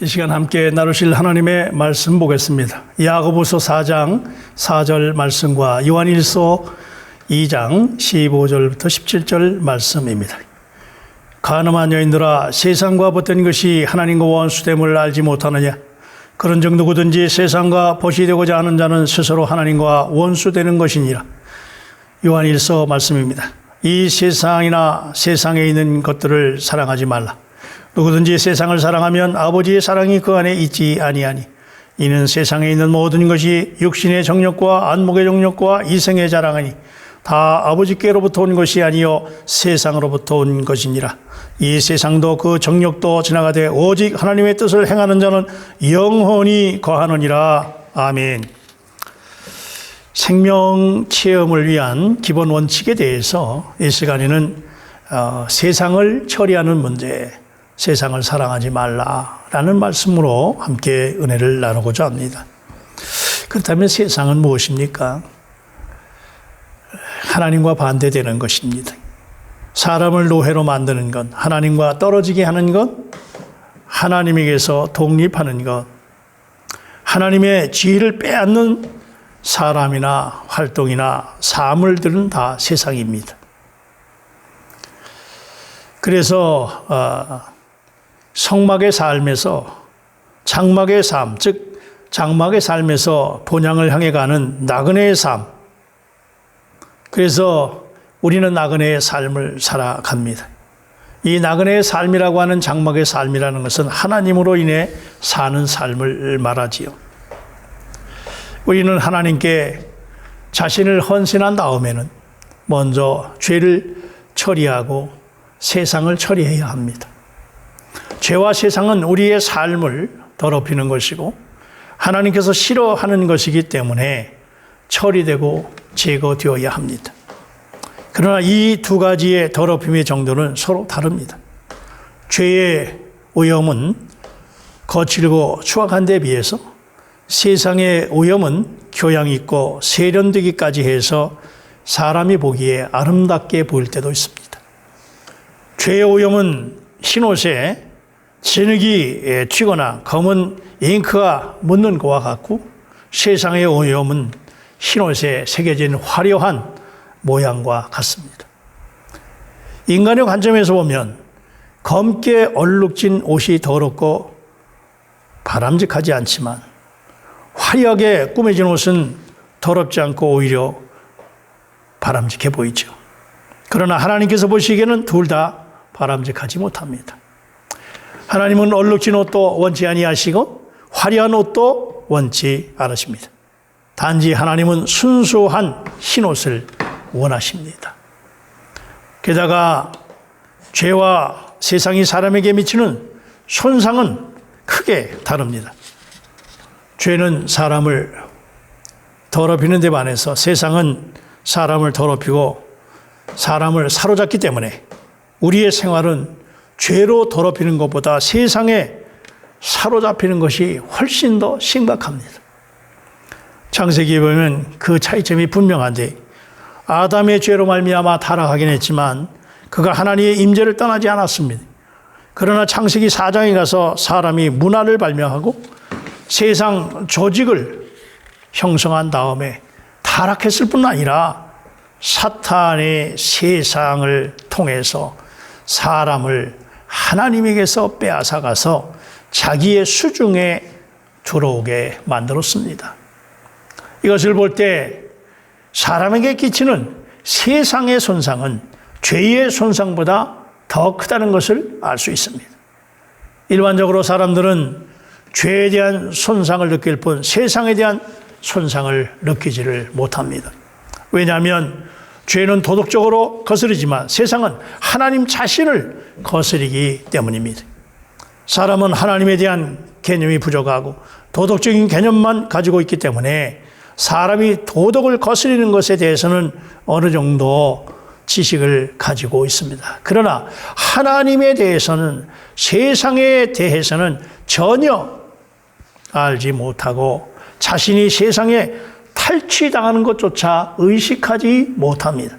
이 시간 함께 나누실 하나님의 말씀 보겠습니다. 야고보서 4장 4절 말씀과 요한일서 2장 15절부터 17절 말씀입니다. 가늠한 여인들아, 세상과 벗된 것이 하나님과 원수됨을 알지 못하느냐? 그런즉 누구든지 세상과 벗이 되고자 하는 자는 스스로 하나님과 원수되는 것이니라. 요한일서 말씀입니다. 이 세상이나 세상에 있는 것들을 사랑하지 말라. 누구든지 세상을 사랑하면 아버지의 사랑이 그 안에 있지 아니하니. 이는 세상에 있는 모든 것이 육신의 정욕과 안목의 정욕과 이생의 자랑이니 다 아버지께로부터 온 것이 아니요 세상으로부터 온 것이니라. 이 세상도 그 정욕도 지나가되 오직 하나님의 뜻을 행하는 자는 영원히 거하느니라. 아멘. 생명 체험을 위한 기본 원칙에 대해서 이 시간에는 세상을 처리하는 문제, 세상을 사랑하지 말라라는 말씀으로 함께 은혜를 나누고자 합니다. 그렇다면 세상은 무엇입니까? 하나님과 반대되는 것입니다. 사람을 노예로 만드는 것, 하나님과 떨어지게 하는 것, 하나님에게서 독립하는 것, 하나님의 지혜를 빼앗는 사람이나 활동이나 사물들은 다 세상입니다. 그래서 성막의 삶에서 장막의 삶, 즉 장막의 삶에서 본향을 향해 가는 나그네의 삶, 그래서 우리는 나그네의 삶을 살아갑니다. 이 나그네의 삶이라고 하는 장막의 삶이라는 것은 하나님으로 인해 사는 삶을 말하지요. 우리는 하나님께 자신을 헌신한 다음에는 먼저 죄를 처리하고 세상을 처리해야 합니다. 죄와 세상은 우리의 삶을 더럽히는 것이고 하나님께서 싫어하는 것이기 때문에 처리되고 제거되어야 합니다. 그러나 이 두 가지의 더럽힘의 정도는 서로 다릅니다. 죄의 오염은 거칠고 추악한 데 비해서 세상의 오염은 교양 있고 세련되기까지 해서 사람이 보기에 아름답게 보일 때도 있습니다. 죄의 오염은 흰옷에 진흙이 튀거나 검은 잉크가 묻는 것과 같고, 세상의 오염은 흰옷에 새겨진 화려한 모양과 같습니다. 인간의 관점에서 보면 검게 얼룩진 옷이 더럽고 바람직하지 않지만 화려하게 꾸며진 옷은 더럽지 않고 오히려 바람직해 보이죠. 그러나 하나님께서 보시기에는 둘 다 바람직하지 못합니다. 하나님은 얼룩진 옷도 원치 아니하시고 화려한 옷도 원치 않으십니다. 단지 하나님은 순수한 흰옷을 원하십니다. 게다가 죄와 세상이 사람에게 미치는 손상은 크게 다릅니다. 죄는 사람을 더럽히는 데 반해서 세상은 사람을 더럽히고 사람을 사로잡기 때문에 우리의 생활은 죄로 더럽히는 것보다 세상에 사로잡히는 것이 훨씬 더 심각합니다. 창세기에 보면 그 차이점이 분명한데, 아담의 죄로 말미암아 타락하긴 했지만 그가 하나님의 임재를 떠나지 않았습니다. 그러나 창세기 4장에 가서 사람이 문화를 발명하고 세상 조직을 형성한 다음에 타락했을 뿐 아니라 사탄의 세상을 통해서 사람을 하나님에게서 빼앗아가서 자기의 수중에 들어오게 만들었습니다. 이것을 볼 때 사람에게 끼치는 세상의 손상은 죄의 손상보다 더 크다는 것을 알 수 있습니다. 일반적으로 사람들은 죄에 대한 손상을 느낄 뿐 세상에 대한 손상을 느끼지를 못합니다. 왜냐하면 죄는 도덕적으로 거스르지만 세상은 하나님 자신을 거스르기 때문입니다. 사람은 하나님에 대한 개념이 부족하고 도덕적인 개념만 가지고 있기 때문에 사람이 도덕을 거스르는 것에 대해서는 어느 정도 지식을 가지고 있습니다. 그러나 하나님에 대해서는, 세상에 대해서는 전혀 알지 못하고 자신이 세상에 탈취당하는 것조차 의식하지 못합니다.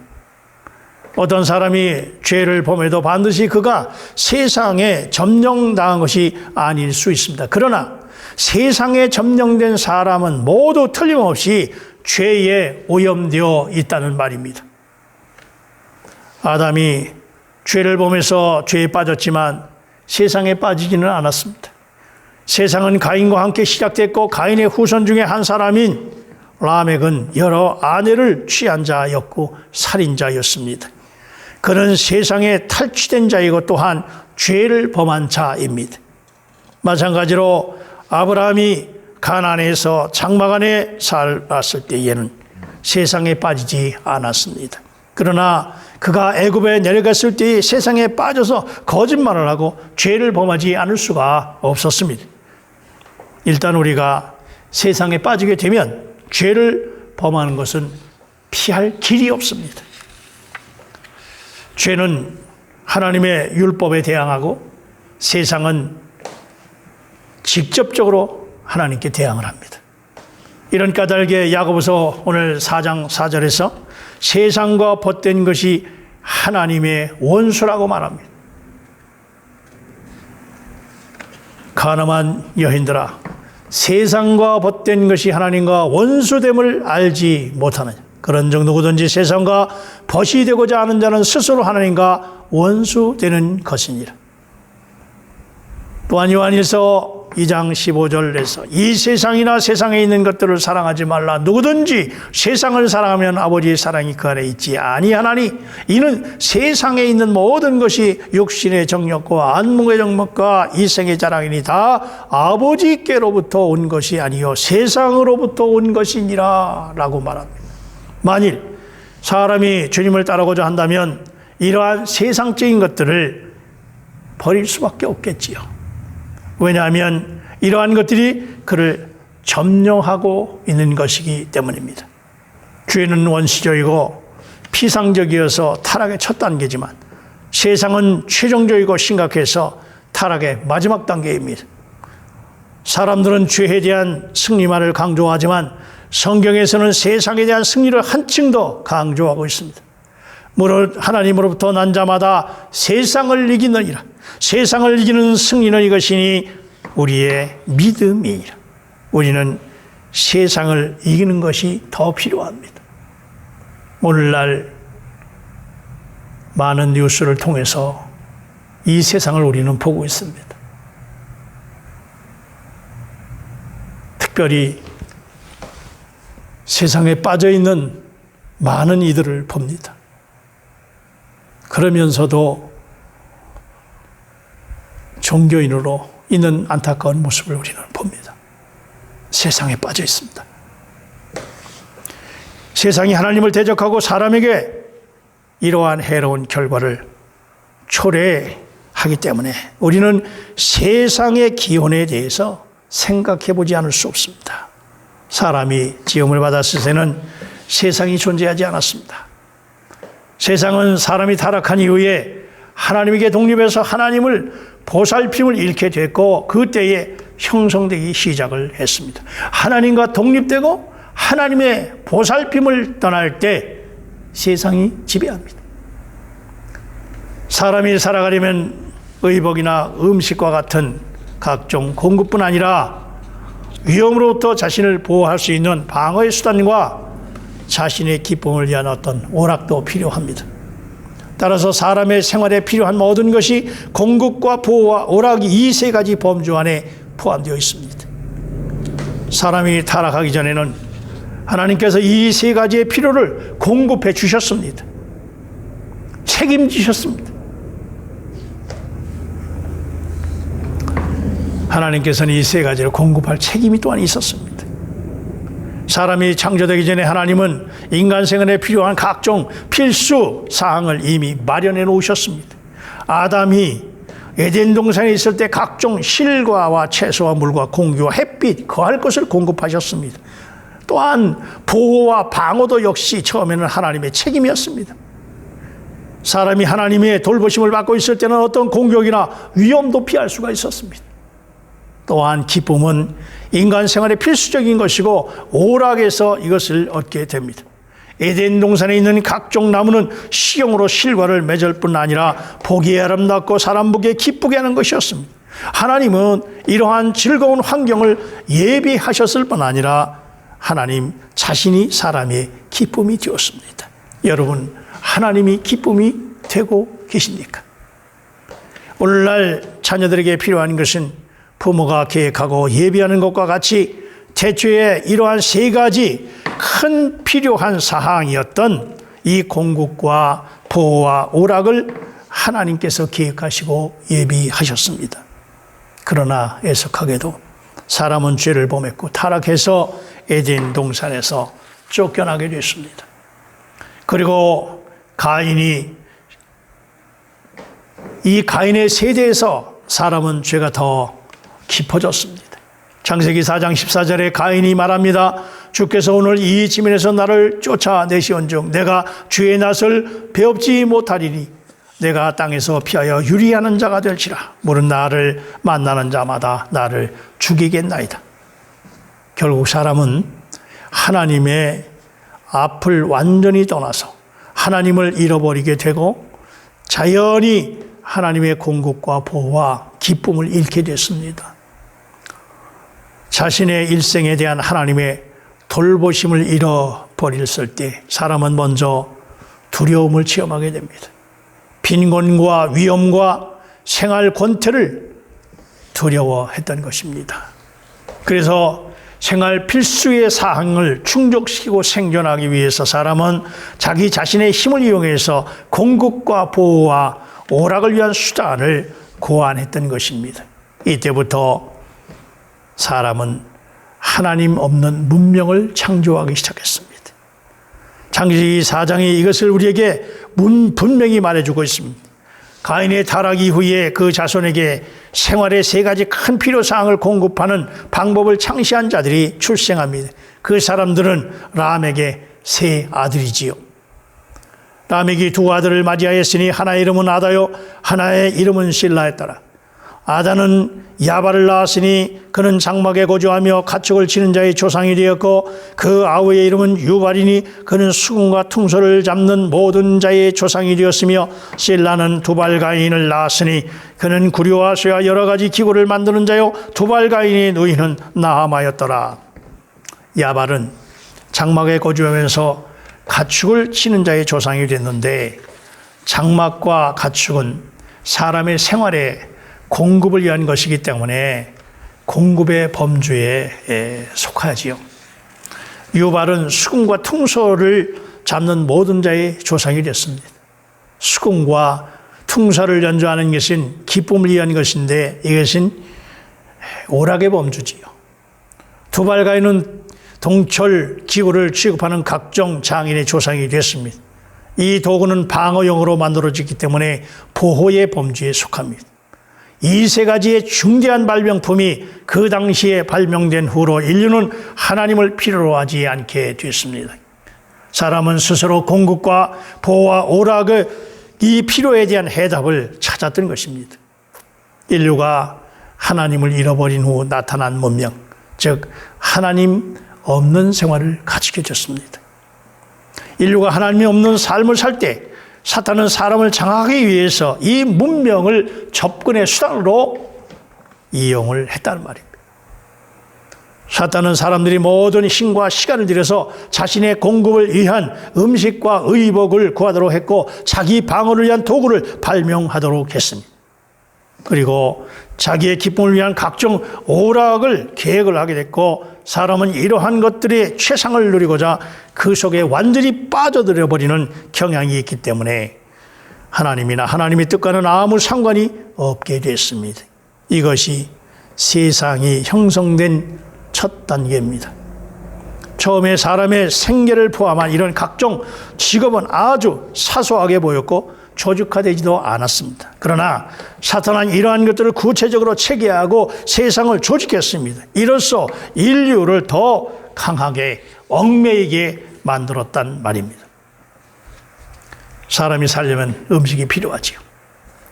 어떤 사람이 죄를 범해도 반드시 그가 세상에 점령당한 것이 아닐 수 있습니다. 그러나 세상에 점령된 사람은 모두 틀림없이 죄에 오염되어 있다는 말입니다. 아담이 죄를 범해서 죄에 빠졌지만 세상에 빠지지는 않았습니다. 세상은 가인과 함께 시작됐고 가인의 후손 중에 한 사람인 라멕은 여러 아내를 취한 자였고 살인자였습니다. 그는 세상에 탈취된 자이고 또한 죄를 범한 자입니다. 마찬가지로 아브라함이 가나안에서 장막 안에 살았을 때에는 세상에 빠지지 않았습니다. 그러나 그가 애굽에 내려갔을 때 세상에 빠져서 거짓말을 하고 죄를 범하지 않을 수가 없었습니다. 일단 우리가 세상에 빠지게 되면 죄를 범하는 것은 피할 길이 없습니다. 죄는 하나님의 율법에 대항하고 세상은 직접적으로 하나님께 대항을 합니다. 이런 까닭에 야고보서 오늘 4장 4절에서 세상과 벗된 것이 하나님의 원수라고 말합니다. 가늠한 여인들아, 세상과 벗된 것이 하나님과 원수됨을 알지 못하느냐. 그런 적 누구든지 세상과 벗이 되고자 하는 자는 스스로 하나님과 원수되는 것이니라. 또한 요한일서 2장 15절에서 이 세상이나 세상에 있는 것들을 사랑하지 말라. 누구든지 세상을 사랑하면 아버지의 사랑이 그 안에 있지 아니하나니 이는 세상에 있는 모든 것이 육신의 정욕과 안목의 정욕과 이생의 자랑이니 다 아버지께로부터 온 것이 아니요 세상으로부터 온 것이니라 라고 말합니다. 만일 사람이 주님을 따르고자 한다면 이러한 세상적인 것들을 버릴 수밖에 없겠지요. 왜냐하면 이러한 것들이 그를 점령하고 있는 것이기 때문입니다. 죄는 원시적이고 피상적이어서 타락의 첫 단계지만 세상은 최종적이고 심각해서 타락의 마지막 단계입니다. 사람들은 죄에 대한 승리만을 강조하지만 성경에서는 세상에 대한 승리를 한층 더 강조하고 있습니다. 무릇 하나님으로부터 난 자마다 세상을 이기느니라. 세상을 이기는 승리는 이것이니 우리의 믿음이니라. 우리는 세상을 이기는 것이 더 필요합니다. 오늘날 많은 뉴스를 통해서 이 세상을 우리는 보고 있습니다. 특별히 세상에 빠져있는 많은 이들을 봅니다. 그러면서도 종교인으로 있는 안타까운 모습을 우리는 봅니다. 세상에 빠져 있습니다. 세상이 하나님을 대적하고 사람에게 이러한 해로운 결과를 초래하기 때문에 우리는 세상의 기원에 대해서 생각해 보지 않을 수 없습니다. 사람이 지음을 받았을 때는 세상이 존재하지 않았습니다. 세상은 사람이 타락한 이후에 하나님에게 독립해서 하나님을 보살핌을 잃게 됐고 그때에 형성되기 시작을 했습니다. 하나님과 독립되고 하나님의 보살핌을 떠날 때 세상이 지배합니다. 사람이 살아가려면 의복이나 음식과 같은 각종 공급뿐 아니라 위험으로부터 자신을 보호할 수 있는 방어의 수단과 자신의 기쁨을 위한 어떤 오락도 필요합니다. 따라서 사람의 생활에 필요한 모든 것이 공급과 보호와 오락이 이 세 가지 범주 안에 포함되어 있습니다. 사람이 타락하기 전에는 하나님께서 이 세 가지의 필요를 공급해 주셨습니다. 책임지셨습니다. 하나님께서는 이 세 가지를 공급할 책임이 또한 있었습니다. 사람이 창조되기 전에 하나님은 인간 생활에 필요한 각종 필수 사항을 이미 마련해 놓으셨습니다. 아담이 에덴 동산에 있을 때 각종 실과와 채소와 물과 공기와 햇빛 거할 것을 공급하셨습니다. 또한 보호와 방어도 역시 처음에는 하나님의 책임이었습니다. 사람이 하나님의 돌보심을 받고 있을 때는 어떤 공격이나 위험도 피할 수가 있었습니다. 또한 기쁨은 인간 생활의 필수적인 것이고 오락에서 이것을 얻게 됩니다. 에덴 동산에 있는 각종 나무는 식용으로 실과를 맺을 뿐 아니라 보기에 아름답고 사람 보기에 기쁘게 하는 것이었습니다. 하나님은 이러한 즐거운 환경을 예비하셨을 뿐 아니라 하나님 자신이 사람의 기쁨이 되었습니다. 여러분, 하나님이 기쁨이 되고 계십니까? 오늘날 자녀들에게 필요한 것은 부모가 계획하고 예비하는 것과 같이 태초에 이러한 세 가지 큰 필요한 사항이었던 이 공급과 보호와 오락을 하나님께서 계획하시고 예비하셨습니다. 그러나 애석하게도 사람은 죄를 범했고 타락해서 에덴 동산에서 쫓겨나게 됐습니다. 그리고 이 가인의 세대에서 사람은 죄가 더 깊어졌습니다. 창세기 4장 14절에 가인이 말합니다. 주께서 오늘 이 지면에서 나를 쫓아내시온즉 내가 주의 낯을 배웁지 못하리니 내가 땅에서 피하여 유리하는 자가 될지라. 물은 나를 만나는 자마다 나를 죽이겠나이다. 결국 사람은 하나님의 앞을 완전히 떠나서 하나님을 잃어버리게 되고 자연히 하나님의 공급과 보호와 기쁨을 잃게 됐습니다. 자신의 일생에 대한 하나님의 돌보심을 잃어버렸을 때 사람은 먼저 두려움을 체험하게 됩니다. 빈곤과 위험과 생활 권태를 두려워했던 것입니다. 그래서 생활 필수의 사항을 충족시키고 생존하기 위해서 사람은 자기 자신의 힘을 이용해서 공급과 보호와 오락을 위한 수단을 고안했던 것입니다. 이때부터 사람은 하나님 없는 문명을 창조하기 시작했습니다. 창세기 4장이 이것을 우리에게 분명히 말해주고 있습니다. 가인의 타락 이후에 그 자손에게 생활의 세 가지 큰 필요사항을 공급하는 방법을 창시한 자들이 출생합니다. 그 사람들은 람에게 세 아들이지요. 라멕이 두 아들을 맞이하였으니 하나의 이름은 아다요 하나의 이름은 실라였더라. 아다는 야발을 낳았으니 그는 장막에 거주하며 가축을 치는 자의 조상이 되었고 그 아우의 이름은 유발이니 그는 수금과 퉁소를 잡는 모든 자의 조상이 되었으며 실라는 두발가인을 낳았으니 그는 구려와 쇠와 여러 가지 기구를 만드는 자요 두발가인의 누이는 나아마였더라. 야발은 장막에 거주하면서 가축을 치는 자의 조상이 됐는데 장막과 가축은 사람의 생활에 공급을 위한 것이기 때문에 공급의 범주에 속하지요. 유발은 수금과 퉁소를 잡는 모든 자의 조상이 됐습니다. 수금과 퉁소를 연주하는 것은 기쁨을 위한 것인데 이것은 오락의 범주지요. 두발가인은 동철 기구를 취급하는 각종 장인의 조상이 됐습니다. 이 도구는 방어용으로 만들어졌기 때문에 보호의 범주에 속합니다. 이 세 가지의 중대한 발명품이 그 당시에 발명된 후로 인류는 하나님을 필요로 하지 않게 됐습니다. 사람은 스스로 공급과 보호와 오락의 이 필요에 대한 해답을 찾았던 것입니다. 인류가 하나님을 잃어버린 후 나타난 문명, 즉 하나님 없는 생활을 가지게 됐습니다. 인류가 하나님이 없는 삶을 살 때 사탄은 사람을 장악하기 위해서 이 문명을 접근의 수단으로 이용을 했다는 말입니다. 사탄은 사람들이 모든 힘과 시간을 들여서 자신의 공급을 위한 음식과 의복을 구하도록 했고 자기 방어를 위한 도구를 발명하도록 했습니다. 그리고 자기의 기쁨을 위한 각종 오락을 계획을 하게 됐고 사람은 이러한 것들의 최상을 누리고자 그 속에 완전히 빠져들어 버리는 경향이 있기 때문에 하나님이나 하나님의 뜻과는 아무 상관이 없게 됐습니다. 이것이 세상이 형성된 첫 단계입니다. 처음에 사람의 생계를 포함한 이런 각종 직업은 아주 사소하게 보였고 조직화되지도 않았습니다. 그러나 사탄은 이러한 것들을 구체적으로 체계하고 세상을 조직했습니다. 이로써 인류를 더 강하게 얽매이게 만들었단 말입니다. 사람이 살려면 음식이 필요하지요.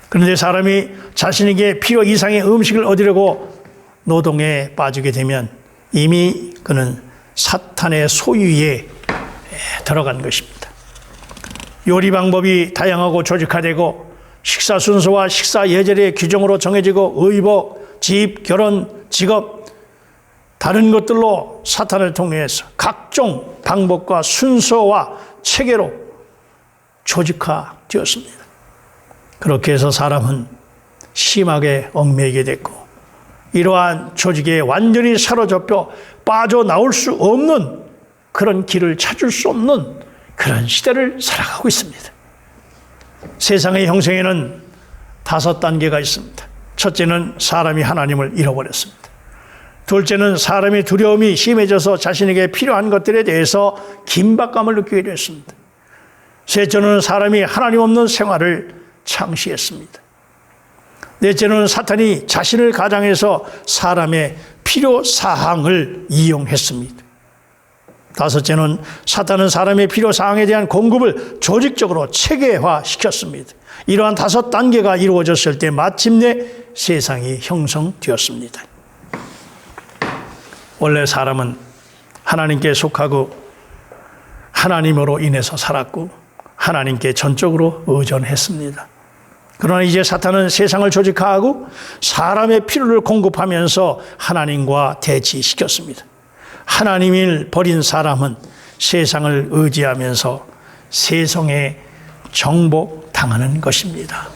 그런데 사람이 자신에게 필요 이상의 음식을 얻으려고 노동에 빠지게 되면 이미 그는 사탄의 소유에 들어간 것입니다. 요리 방법이 다양하고 조직화되고 식사 순서와 식사 예절의 규정으로 정해지고 의복, 집, 결혼, 직업, 다른 것들로 사탄을 통해서 각종 방법과 순서와 체계로 조직화되었습니다. 그렇게 해서 사람은 심하게 얽매이게 됐고 이러한 조직에 완전히 사로잡혀 빠져나올 수 없는 그런 길을 찾을 수 없는 그런 시대를 살아가고 있습니다. 세상의 형성에는 5단계가 있습니다. 첫째는 사람이 하나님을 잃어버렸습니다. 둘째는 사람의 두려움이 심해져서 자신에게 필요한 것들에 대해서 긴박감을 느끼게 됐습니다. 셋째는 사람이 하나님 없는 생활을 창시했습니다. 넷째는 사탄이 자신을 가장해서 사람의 필요사항을 이용했습니다. 다섯째는 사탄은 사람의 필요사항에 대한 공급을 조직적으로 체계화시켰습니다. 이러한 5단계가 이루어졌을 때 마침내 세상이 형성되었습니다. 원래 사람은 하나님께 속하고 하나님으로 인해서 살았고 하나님께 전적으로 의존했습니다. 그러나 이제 사탄은 세상을 조직화하고 사람의 필요를 공급하면서 하나님과 대치시켰습니다. 하나님을 버린 사람은 세상을 의지하면서 세상에 정복당하는 것입니다.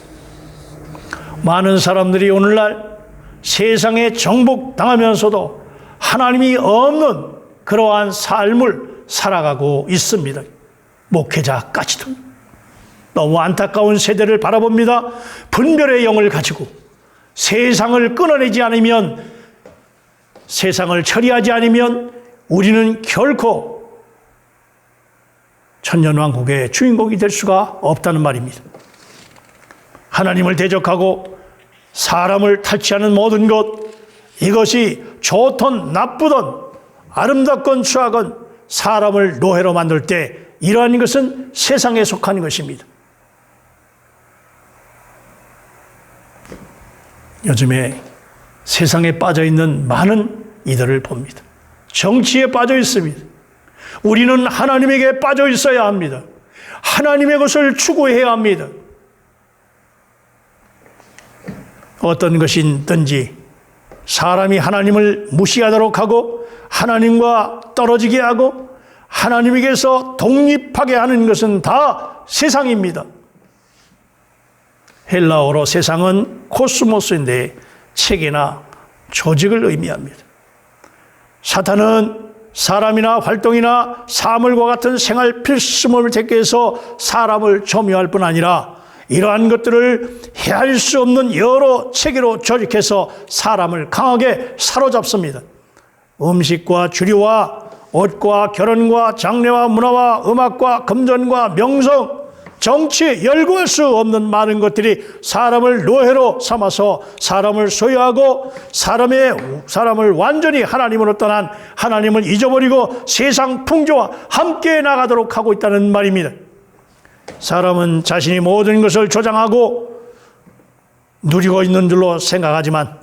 많은 사람들이 오늘날 세상에 정복당하면서도 하나님이 없는 그러한 삶을 살아가고 있습니다. 목회자까지도. 너무 안타까운 세대를 바라봅니다. 분별의 영을 가지고 세상을 끊어내지 않으면, 세상을 처리하지 않으면 우리는 결코 천년왕국의 주인공이 될 수가 없다는 말입니다. 하나님을 대적하고 사람을 탈취하는 모든 것, 이것이 좋든 나쁘든 아름답건 추하건 사람을 노예로 만들 때 이러한 것은 세상에 속한 것입니다. 요즘에 세상에 빠져있는 많은 이들을 봅니다. 정치에 빠져 있습니다. 우리는 하나님에게 빠져 있어야 합니다. 하나님의 것을 추구해야 합니다. 어떤 것이든지 사람이 하나님을 무시하도록 하고 하나님과 떨어지게 하고 하나님에게서 독립하게 하는 것은 다 세상입니다. 헬라어로 세상은 코스모스인데 체계나 조직을 의미합니다. 사탄은 사람이나 활동이나 사물과 같은 생활 필수물을 택해서 사람을 점유할 뿐 아니라 이러한 것들을 헤아릴 수 없는 여러 체계로 조직해서 사람을 강하게 사로잡습니다. 음식과 주류와 옷과 결혼과 장래와 문화와 음악과 금전과 명성, 정치, 열거할 수 없는 많은 것들이 사람을 노예로 삼아서 사람을 소유하고 사람을 완전히 하나님으로 떠난, 하나님을 잊어버리고 세상 풍조와 함께 나가도록 하고 있다는 말입니다. 사람은 자신이 모든 것을 조장하고 누리고 있는 줄로 생각하지만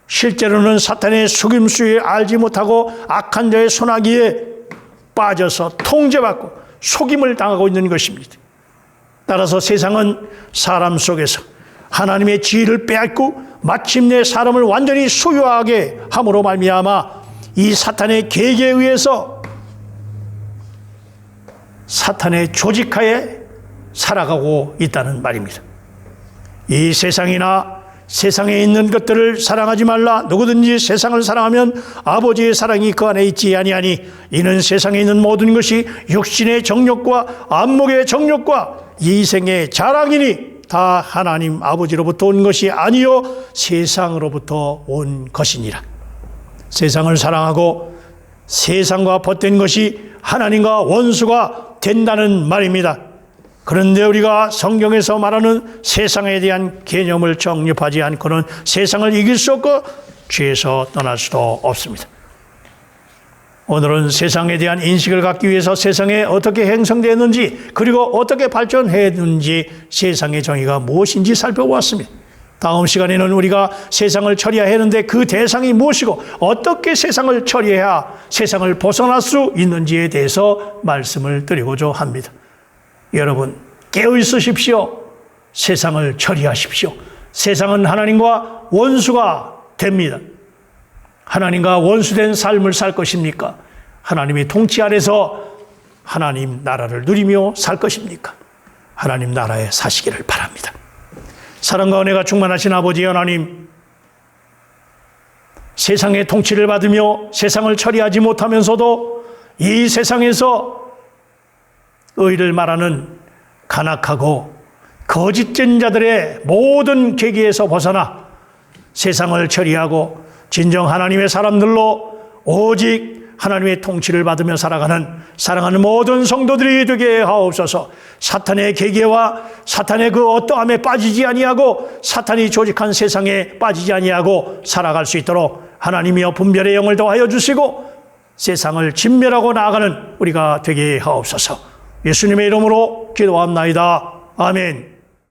실제로는 사탄의 속임수에 알지 못하고 악한 자의 손아귀에 빠져서 통제받고 속임을 당하고 있는 것입니다. 따라서 세상은 사람 속에서 하나님의 지혜를 빼앗고 마침내 사람을 완전히 소유하게 함으로 말미암아 이 사탄의 계획에 의해서 사탄의 조직하에 살아가고 있다는 말입니다. 이 세상이나 세상에 있는 것들을 사랑하지 말라. 누구든지 세상을 사랑하면 아버지의 사랑이 그 안에 있지 아니하니 이는 세상에 있는 모든 것이 육신의 정욕과 안목의 정욕과 이생의 자랑이니 다 하나님 아버지로부터 온 것이 아니요 세상으로부터 온 것이니라. 세상을 사랑하고 세상과 벗된 것이 하나님과 원수가 된다는 말입니다. 그런데 우리가 성경에서 말하는 세상에 대한 개념을 정립하지 않고는 세상을 이길 수 없고 죄에서 떠날 수도 없습니다. 오늘은 세상에 대한 인식을 갖기 위해서 세상에 어떻게 형성되었는지 그리고 어떻게 발전했는지 세상의 정의가 무엇인지 살펴보았습니다. 다음 시간에는 우리가 세상을 처리해야 하는데 그 대상이 무엇이고 어떻게 세상을 처리해야 세상을 벗어날 수 있는지에 대해서 말씀을 드리고자 합니다. 여러분 깨어 있으십시오. 세상을 처리하십시오. 세상은 하나님과 원수가 됩니다. 하나님과 원수된 삶을 살 것입니까? 하나님의 통치 아래서 하나님 나라를 누리며 살 것입니까? 하나님 나라에 사시기를 바랍니다. 사랑과 은혜가 충만하신 아버지 하나님, 세상의 통치를 받으며 세상을 처리하지 못하면서도 이 세상에서 의를 말하는 간악하고 거짓된 자들의 모든 계기에서 벗어나 세상을 처리하고 진정 하나님의 사람들로 오직 하나님의 통치를 받으며 살아가는 사랑하는 모든 성도들이 되게 하옵소서. 사탄의 계계와 사탄의 그 어떠함에 빠지지 아니하고 사탄이 조직한 세상에 빠지지 아니하고 살아갈 수 있도록 하나님이여 분별의 영을 더하여 주시고 세상을 진멸하고 나아가는 우리가 되게 하옵소서. 예수님의 이름으로 기도합나이다. 아멘.